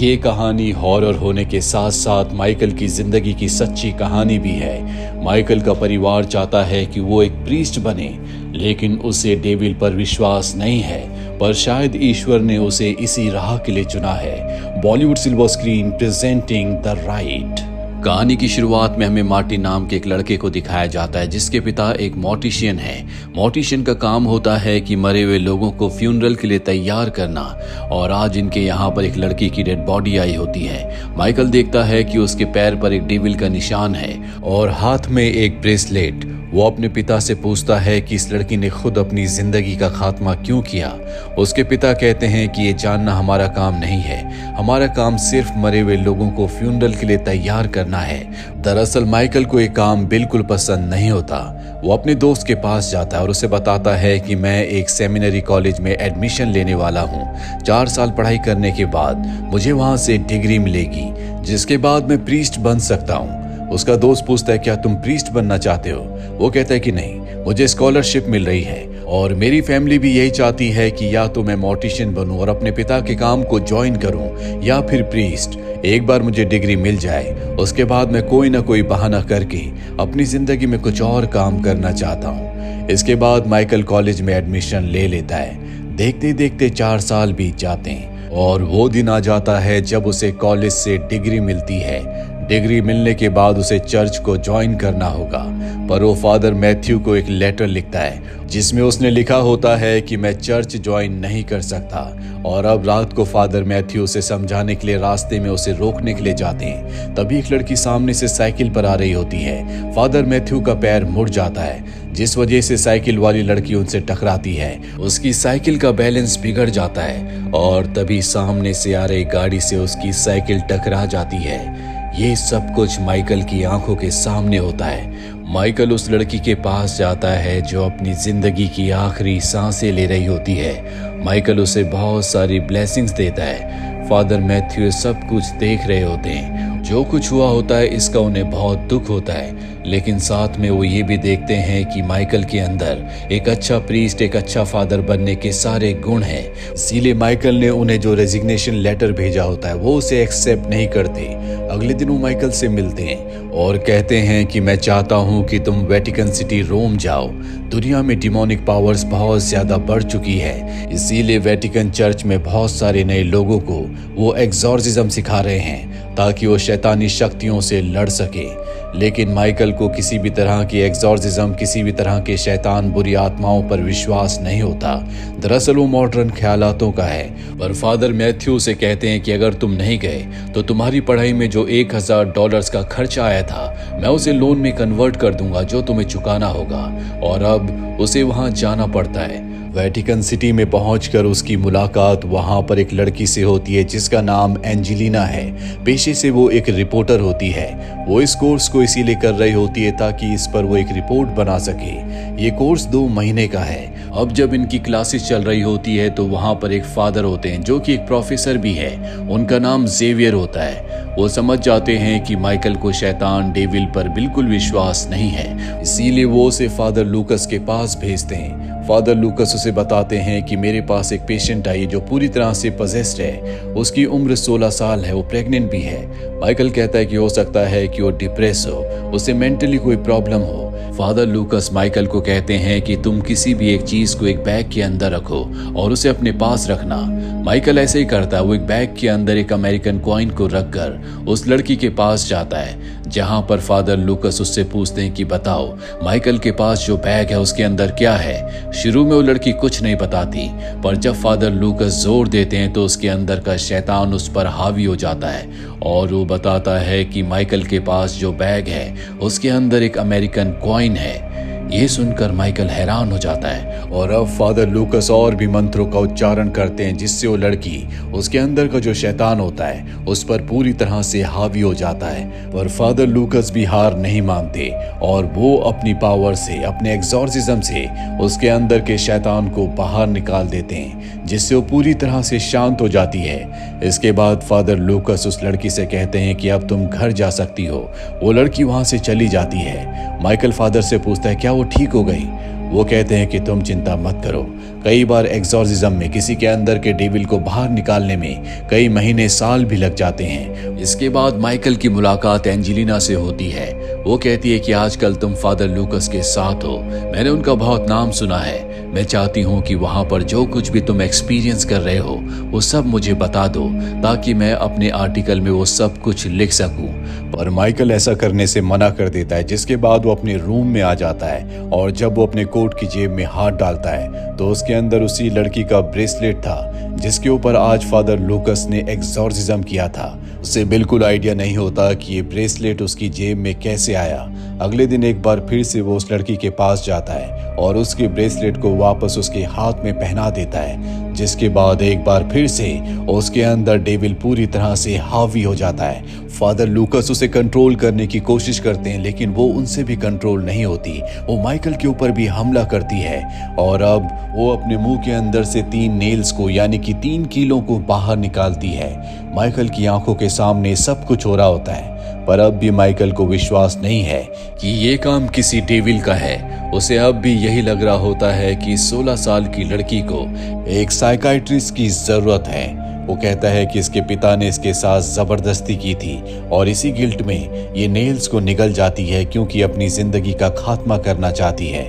ये कहानी हॉरर होने के साथ साथ माइकल की जिंदगी की सच्ची कहानी भी है। माइकल का परिवार चाहता है कि वो एक प्रीस्ट बने, लेकिन उसे डेविल पर विश्वास नहीं है, पर शायद ईश्वर ने उसे इसी राह के लिए चुना है। Bollywood silver screen presenting the right. कहानी की शुरुआत में हमें मार्टिन नाम के एक लड़के को दिखाया जाता है, जिसके पिता एक मॉर्टिशियन है। मॉर्टिशियन का काम होता है कि मरे हुए लोगों को फ्यूनरल के लिए तैयार करना, और आज इनके यहाँ पर एक लड़की की डेड बॉडी आई होती है। माइकल देखता है कि उसके पैर पर एक डेविल का निशान है और हाथ में एक ब्रेसलेट। वो अपने पिता से पूछता है कि इस लड़की ने खुद अपनी जिंदगी का खात्मा क्यों किया। उसके पिता कहते हैं कि ये जानना हमारा काम नहीं है, हमारा काम सिर्फ मरे हुए लोगों को फ्यूनरल के लिए तैयार करना है। दरअसल माइकल को ये काम बिल्कुल पसंद नहीं होता। वो अपने दोस्त के पास जाता है और उसे बताता है कि मैं एक सेमिनरी कॉलेज में एडमिशन लेने वाला हूँ। 4 साल पढ़ाई करने के बाद मुझे वहाँ से डिग्री मिलेगी, जिसके बाद मैं प्रीस्ट बन सकता हूँ। उसका दोस्त पूछता है, क्या तुम प्रीस्ट बनना चाहते हो? वो कहता है कि नहीं, मुझे स्कॉलरशिप मिल रही है और मेरी फैमिली भी यही चाहती है कि या तो मैं मॉर्टिशियन बनूं और अपने पिता के काम को ज्वाइन करूं, या फिर प्रीस्ट। एक बार मुझे डिग्री मिल जाए, उसके बाद मैं कोई ना कोई बहाना करके अपनी जिंदगी में कुछ और काम करना चाहता हूं। इसके बाद माइकल कॉलेज में एडमिशन ले लेता है। देखते देखते 4 साल बीत जाते हैं और वो दिन आ जाता है जब उसे कॉलेज से डिग्री मिलती है। डिग्री मिलने के बाद उसे चर्च को ज्वाइन करना होगा, पर वो फादर मैथ्यू को एक लेटर लिखता है जिसमें उसने लिखा होता है कि मैं चर्च ज्वाइन नहीं कर सकता। और अब रात को फादर मैथ्यू उसे समझाने के लिए रास्ते में उसे रोकने के लिए जाते हैं। तभी एक लड़की सामने से साइकिल पर आ रही होती है। फादर मैथ्यू का पैर मुड़ जाता है, जिस वजह से साइकिल वाली लड़की उनसे टकराती है। उसकी साइकिल का बैलेंस बिगड़ जाता है और तभी सामने से आ रही गाड़ी से उसकी साइकिल टकरा जाती है। ये सब कुछ माइकल की आंखों के सामने होता है। माइकल उस लड़की के पास जाता है जो अपनी जिंदगी की आखिरी सांसें ले रही होती है। माइकल उसे बहुत सारी ब्लेसिंग्स देता है। फादर मैथ्यू सब कुछ देख रहे होते हैं। जो कुछ हुआ होता है इसका उन्हें बहुत दुख होता है, लेकिन साथ में वो ये भी देखते हैं कि माइकल के अंदर एक अच्छा प्रीस्ट, एक अच्छा फादर बनने के सारे गुण हैं। इसीलिए माइकल ने उन्हें जो रेजिग्नेशन लेटर भेजा होता है वो उसे एक्सेप्ट नहीं करते। अगले दिन वो माइकल से मिलते हैं और कहते हैं कि मैं चाहता हूँ कि तुम वेटिकन सिटी रोम जाओ। दुनिया में डिमोनिक पावर्स बहुत ज्यादा बढ़ चुकी है, इसीलिए वेटिकन चर्च में बहुत सारे नए लोगों को वो एक्सॉर्सिज्म सिखा रहे हैं ताकि वो शैतानी शक्तियों से लड़ सके। लेकिन माइकल को किसी भी तरह की एक्सॉर्सिज्म, किसी भी तरह के शैतान, बुरी आत्माओं पर विश्वास नहीं होता। दरअसल वो मॉडर्न ख्यालातों का है। पर फादर मैथ्यू से कहते हैं कि अगर तुम नहीं गए तो तुम्हारी पढ़ाई में जो $1000 का खर्चा आया था मैं उसे लोन में कन्वर्ट कर दूंगा, जो तुम्हें चुकाना होगा। और अब उसे वहां जाना पड़ता है। वेटिकन सिटी में पहुंचकर उसकी मुलाकात वहां पर एक लड़की से होती है जिसका नाम एंजेलिना है। पेशे से वो एक रिपोर्टर होती है। वो इस कोर्स को इसीलिए कर रही होती है ताकि इस पर वो एक रिपोर्ट बना सके। ये कोर्स 2 महीने का है। अब जब इनकी क्लासेस चल रही होती है तो वहां पर एक फादर होते हैं जो कि एक प्रोफेसर भी है। उनका नाम जेवियर होता है। वो समझ जाते हैं कि माइकल को शैतान, डेविल पर बिल्कुल विश्वास नहीं है, इसीलिए वो उसे फादर लूकस के पास भेजते हैं। फादर लूकस उसे बताते हैं कि मेरे पास एक पेशेंट आई जो पूरी तरह से पजेस्ड है। उसकी उम्र 16 साल है, वो प्रेग्नेंट भी है। माइकल कहता है कि हो सकता है कि वो डिप्रेस हो, उसे मेंटली कोई प्रॉब्लम हो। फादर लूकस माइकल को कहते हैं कि तुम किसी भी एक चीज को एक बैग के अंदर रखो और उसे अपने पास रखना। माइकल ऐसे ही करता है। वो एक बैग के अंदर एक अमेरिकन कॉइन को रखकर उस लड़की के पास जाता है, जहां पर फादर लूकस उससे पूछते हैं कि बताओ माइकल के पास जो बैग है उसके अंदर क्या है। शुरू में वो लड़की कुछ नहीं बताती, पर जब फादर लूकस जोर देते हैं तो उसके अंदर का शैतान उस पर हावी हो जाता है और वो बताता है कि माइकल के पास जो बैग है उसके अंदर एक अमेरिकन कॉइन है। ये सुनकर माइकल हैरान हो जाता है और अब फादर लूकस और भी मंत्रों का उच्चारण करते हैं जिससे वो लड़की, उसके अंदर का जो शैतान होता है उस पर पूरी तरह से हावी हो जाता है। पर फादर लूकस भी हार नहीं मानते और वो अपनी पावर से, अपने एक्सॉर्सिज्म से उसके अंदर के शैतान को बाहर निकाल देते हैं, जिससे वो पूरी तरह से शांत हो जाती है। इसके बाद फादर लूकस उस लड़की से कहते हैं कि अब तुम घर जा सकती हो। वो लड़की वहां से चली जाती है। माइकल फादर से पूछता है क्या वो ठीक हो गई? वो कहते हैं कि तुम चिंता मत करो। कई बार एग्जॉर्सिज्म में किसी के अंदर के डेविल को बाहर निकालने में कई महीने साल भी लग जाते हैं। इसके बाद माइकल की मुलाकात एंजेलिना से होती है। वो कहती है कि आजकल तुम फादर लूकस के साथ हो, मैंने उनका बहुत नाम सुना है। मैं चाहती हूँ कि वहाँ पर जो कुछ भी तुम एक्सपीरियंस कर रहे हो वो सब मुझे बता दो, ताकि मैं अपने आर्टिकल में वो सब कुछ लिख सकूं। पर माइकल ऐसा करने से मना कर देता है, जिसके बाद वो अपने रूम में आ जाता है और जब वो अपने कोट की जेब में हाथ डालता है तो उसके अंदर उसी लड़की का ब्रेसलेट था जिसके ऊपर आज फादर लूकस ने एक्सॉर्सिज्म किया था। उसे बिल्कुल आइडिया नहीं होता कि ये ब्रेसलेट उसकी जेब में कैसे आया। अगले दिन एक बार फिर से वो उस लड़की के पास जाता है और उसके ब्रेसलेट को वापस उसके हाथ में पहना देता है, जिसके बाद एक बार फिर से उसके अंदर डेविल पूरी तरह से हावी हो जाता है। फादर लूकस उसे कंट्रोल करने की कोशिश करते हैं, लेकिन वो उनसे भी कंट्रोल नहीं होती। वो माइकल के ऊपर भी हमला करती है और अब वो अपने मुंह के अंदर से 3 नेल्स को यानी कि 3 कीलों को बाहर निकालती है। माइकल की आंखों के सामने सब कुछ हो रहा होता है, पर अब भी माइकल को विश्वास नहीं है कि ये काम किसी डेविल का है। उसे अब भी यही लग रहा होता है कि 16 साल की लड़की को एक साइकाइट्रिस्ट की जरूरत है। वो कहता है कि इसके पिता ने इसके साथ जबरदस्ती की थी और इसी गिल्ट में ये नेल्स को निगल जाती है, क्योंकि अपनी जिंदगी का खात्मा करना चाहती है।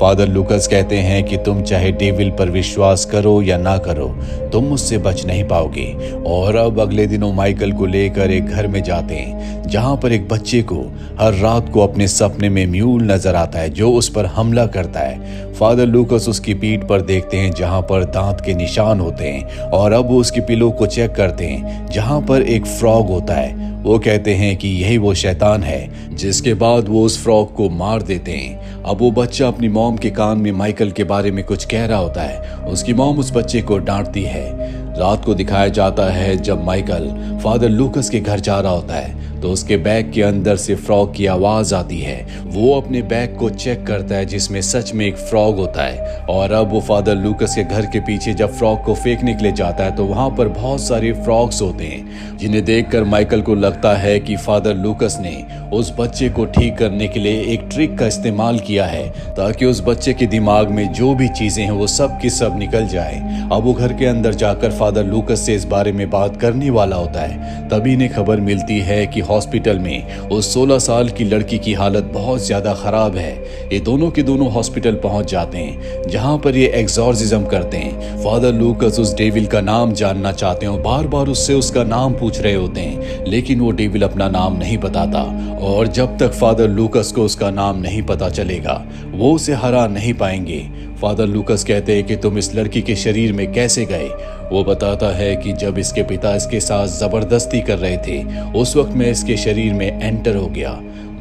फादर लूकस कहते हैं कि तुम चाहे डेविल पर विश्वास करो या ना करो, तुम मुझसे बच नहीं पाओगे। और अब अगले दिनों माइकल को लेकर एक घर में जाते हैं जहां पर एक बच्चे को हर रात को अपने सपने में म्यूल नजर आता है जो उस पर हमला करता है। फादर लूकस उसकी पीठ पर देखते हैं जहां पर दांत के निशान होते हैं और अब वो उसकी पिलो को चेक करते हैं जहां पर एक फ्रॉग होता है। वो कहते हैं कि यही वो शैतान है, जिसके बाद वो उस फ्रॉग को मार देते हैं। अब वो बच्चा अपनी मॉम के कान में माइकल के बारे में कुछ कह रहा होता है। उसकी मॉम उस बच्चे को डांटती है। रात को दिखाया जाता है जब माइकल फादर लूकस के घर जा रहा होता है तो उसके बैग के अंदर से फ्रॉग की आवाज आती है। वो अपने बैग को चेक करता है जिसमें सच में एक फ्रॉग होता है और अब वो फादर लूकस के घर के पीछे जब फ्रॉग को फेंकने के लिए जाता है तो वहां पर बहुत सारे फ्रॉग्स होते हैं, जिन्हें देखकर माइकल को लगता है कि फादर लूकस ने उस बच्चे को ठीक करने के लिए एक ट्रिक का इस्तेमाल किया है ताकि उस बच्चे के दिमाग में जो भी चीजें हैं वो सब की सब निकल जाए। अब वो घर के अंदर जाकर फादर लूकस से इस बारे में बात करने वाला होता है, तभी इन्हें खबर मिलती है कि हॉस्पिटल में उस 16 साल की लड़की की हालत बहुत ज्यादा खराब है। ये दोनों के दोनों हॉस्पिटल पहुंच जाते हैं जहां पर ये एक्सॉर्सिज्म करते हैं। फादर लूकस उस डेविल का नाम जानना चाहते हैं और बार बार उससे उसका नाम पूछ रहे होते हैं, लेकिन वो डेविल अपना नाम नहीं बताता और जब तक फादर लूकस को उसका नाम नहीं पता चलेगा वो उसे हरा नहीं पाएंगे। फादर लूकस कहते हैं कि तुम इस लड़की के शरीर में कैसे गए। वो बताता है कि जब इसके पिता इसके साथ जबरदस्ती कर रहे थे उस वक्त मैं इसके शरीर में एंटर हो गया।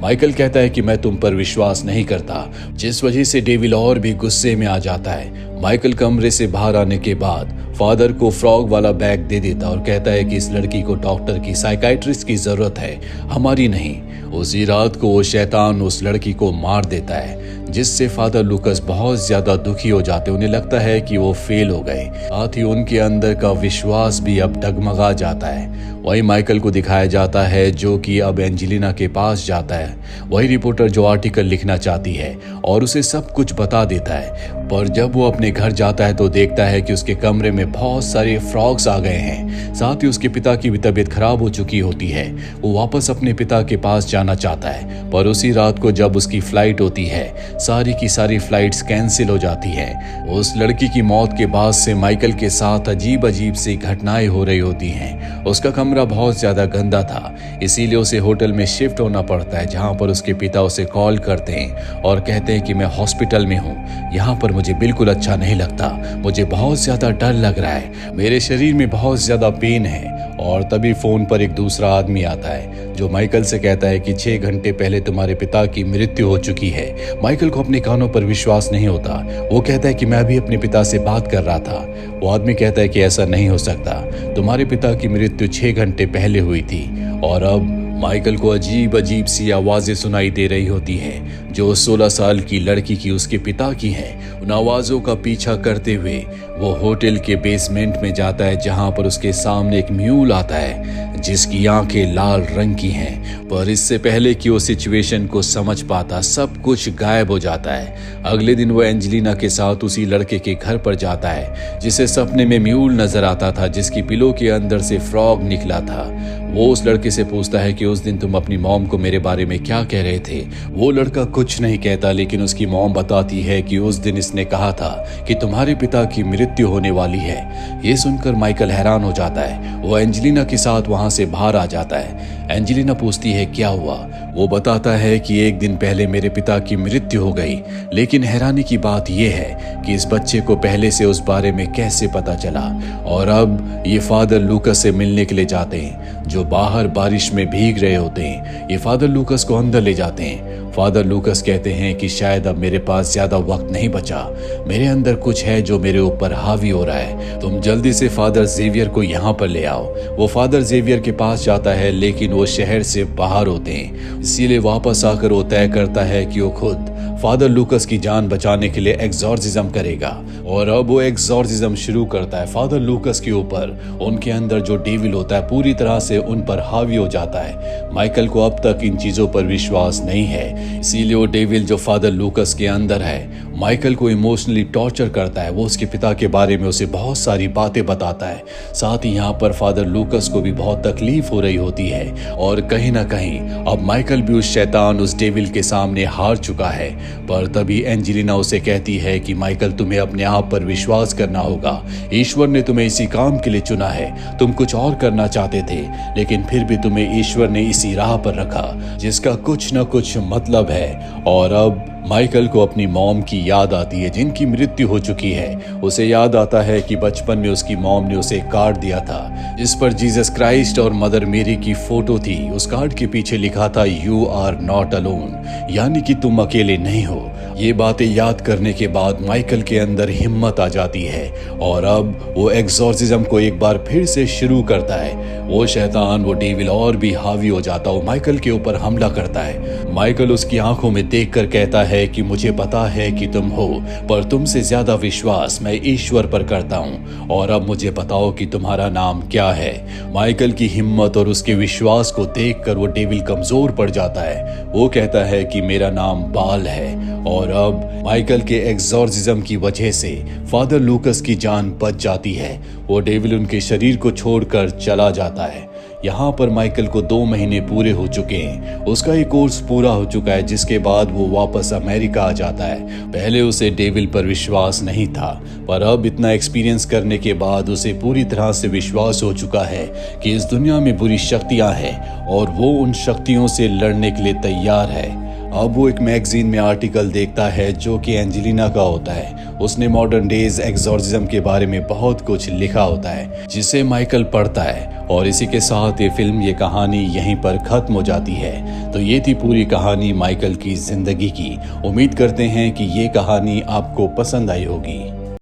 माइकल कहता है कि मैं तुम पर विश्वास नहीं करता, जिस वजह से डेविल और भी गुस्से में आ जाता है। माइकल कमरे से बाहर आने के बाद फादर को फ्रॉग वाला बैग दे देता और कहता है कि इस लड़की को डॉक्टर की साइकाइट्रिस्ट की जरूरत है, हमारी नहीं। उसी रात को वो शैतान उस लड़की को मार देता है, जिससे फादर लूकस बहुत ज्यादा दुखी हो जाते। उन्हें लगता है कि वो फेल हो गए, साथ ही उनके अंदर का विश्वास भी अब डगमगा जाता है। वही माइकल को दिखाया जाता है जो कि अब एंजेलिना के पास जाता है, वही रिपोर्टर जो आर्टिकल लिखना चाहती है और उसे सब कुछ बता देता है। पर जब वो अपने घर जाता है तो देखता है कि उसके कमरे में बहुत सारे फ्रॉग्स आ गए हैं, साथ ही उसके पिता की भी तबीयत खराब हो चुकी होती है। वो वापस अपने पिता के पास जाना चाहता है, पर उसी रात को जब उसकी फ्लाइट होती है सारी की सारी फ्लाइट्स कैंसिल हो जाती है। उस लड़की की मौत के बाद से माइकल के साथ अजीब अजीब सी घटनाएं हो रही होती हैं। उसका कमरा बहुत ज्यादा गंदा था, इसीलिए उसे होटल में शिफ्ट होना पड़ता है, जहां पर उसके पिता उसे कॉल करते हैं और कहते हैं कि मैं हॉस्पिटल में हूँ, यहाँ पर मुझे बिल्कुल अच्छा नहीं लगता, मुझे बहुत ज्यादा डर लग रहा है, मेरे शरीर में बहुत ज्यादा पेन है। और तभी फोन पर एक दूसरा आदमी आता है जो माइकल से कहता है कि 6 घंटे पहले तुम्हारे पिता की मृत्यु हो चुकी है। माइकल को अपने कानों पर विश्वास नहीं होता। वो कहता है कि मैं भी अपने पिता से बात कर रहा था। वो आदमी कहता है कि ऐसा नहीं हो सकता, तुम्हारे पिता की मृत्यु 6 घंटे पहले हुई थी। और अब माइकल को अजीब अजीब सी आवाजें सुनाई दे रही होती हैं जो 16 साल की लड़की की उसके पिता की हैं। उन आवाजों का पीछा करते हुए वो होटल के बेसमेंट में जाता है, जहां पर उसके सामने एक म्यूल आता है जिसकी आंखें लाल रंग की हैं, पर इससे पहले कि वो सिचुएशन को समझ पाता सब कुछ गायब हो जाता है। अगले दिन वो एंजेलिना के साथ उसी लड़के के घर पर जाता है जिसे सपने में म्यूल नजर आता था, जिसकी पिलो के अंदर से फ्रॉग निकला था। वो उस लड़के से पूछता है कि उस दिन तुम अपनी मॉम को मेरे बारे में क्या कह रहे थे। वो लड़का कुछ नहीं कहता, लेकिन उसकी मॉम बताती है कि उस दिन इसने कहा था कि तुम्हारे पिता की मृत्यु होने वाली है। ये सुनकर माइकल हैरान हो जाता है। वो एंजेलिना के साथ वहां से बाहर आ जाता है। एंजेलिना पूछती है क्या हुआ। वो बताता है कि एक दिन पहले मेरे पिता की मृत्यु हो गई, लेकिन हैरानी की बात यह है कि इस बच्चे को पहले से उस बारे में कैसे पता चला। और अब ये फादर लूकस से मिलने के लिए जाते हैं, जो बाहर बारिश में भीग रहे होते हैं। ये फादर लूकस को अंदर ले जाते हैं। फादर लूकस कहते हैं कि शायद अब मेरे पास ज्यादा वक्त नहीं बचा, मेरे अंदर कुछ है जो मेरे ऊपर हावी हो रहा है, तुम जल्दी से फादर जेवियर को यहाँ पर ले आओ। वो फादर जेवियर के पास जाता है, लेकिन वो शहर से बाहर होते हैं, इसीलिए वापस आकर वो तय करता है कि वो खुद फादर लूकस की जान बचाने के लिए एक्सॉर्सिज्म करेगा। और अब वो एक्सॉर्सिज्म शुरू करता है फादर लूकस के ऊपर। उनके अंदर जो डेविल होता है पूरी तरह से उन पर हावी हो जाता है। माइकल को अब तक इन चीजों पर विश्वास नहीं है, इसीलिए वो डेविल जो फादर लूकस के अंदर है माइकल को इमोशनली टॉर्चर करता है। वो उसके पिता के बारे में उसे बहुत सारी बातें बताता है। साथ ही यहाँ पर फादर लूकस को भी बहुत तकलीफ हो रही होती है, और कहीं ना कहीं अब माइकल भी उस शैतान उस डेविल के सामने हार चुका है। पर तभी एंजेलिना उसे कहती है कि माइकल तुम्हें अपने आप पर विश्वास करना होगा, ईश्वर ने तुम्हें इसी काम के लिए चुना है। तुम कुछ और करना चाहते थे, लेकिन फिर भी तुम्हें ईश्वर ने इसी राह पर रखा जिसका कुछ न कुछ मतलब है। और अब माइकल को अपनी मॉम की याद आती है जिनकी मृत्यु हो चुकी है। उसे याद आता है कि बचपन में उसकी मॉम ने उसे एक कार्ड दिया था जिस पर जीसस क्राइस्ट और मदर मेरी की फोटो थी। उस कार्ड के पीछे लिखा था यू आर नॉट अलोन, यानी कि तुम अकेले नहीं हो। ये बातें याद करने के बाद माइकल के अंदर हिम्मत आ जाती है, और अब वो एक्सॉर्सिज्म को एक बार फिर से शुरू करता है। वो शैतान वो डेविल और भी हावी हो जाता है, माइकल के ऊपर हमला करता है। माइकल उसकी आंखों में देखकर कहता है कि मुझे पता है कि तुम हो, पर तुमसे ज्यादा विश्वास मैं ईश्वर पर करता हूँ, और अब मुझे बताओ कि तुम्हारा नाम क्या है। माइकल की हिम्मत और उसके विश्वास को देखकर वो डेविल कमजोर पड़ जाता है। वो कहता है कि मेरा नाम बाल है। और अब माइकल के एक्सॉर्सिज्म की वजह से फादर लूकस की जान बच जाती है। वो डेविल उनके शरीर को छोड़कर चला जाता है। यहाँ पर माइकल को 2 महीने पूरे हो चुके हैं। उसका एक कोर्स पूरा हो चुका है, जिसके बाद वो वापस अमेरिका आ जाता है। पहले उसे डेविल पर विश्वास नहीं था, पर अब इतना एक्सपीरियंस करने के बाद उसे पूरी तरह से विश्वास हो चुका है कि इस दुनिया में बुरी शक्तियां हैं और वो उन शक्तियों से लड़ने के लिए तैयार है। अब वो एक मैगजीन में आर्टिकल देखता है जो कि एंजेलिना का होता है। उसने मॉडर्न डेज एक्सॉर्सिज्म के बारे में बहुत कुछ लिखा होता है, जिसे माइकल पढ़ता है। और इसी के साथ ये फिल्म ये कहानी यहीं पर खत्म हो जाती है। तो ये थी पूरी कहानी माइकल की जिंदगी की। उम्मीद करते हैं कि ये कहानी आपको पसंद आई होगी।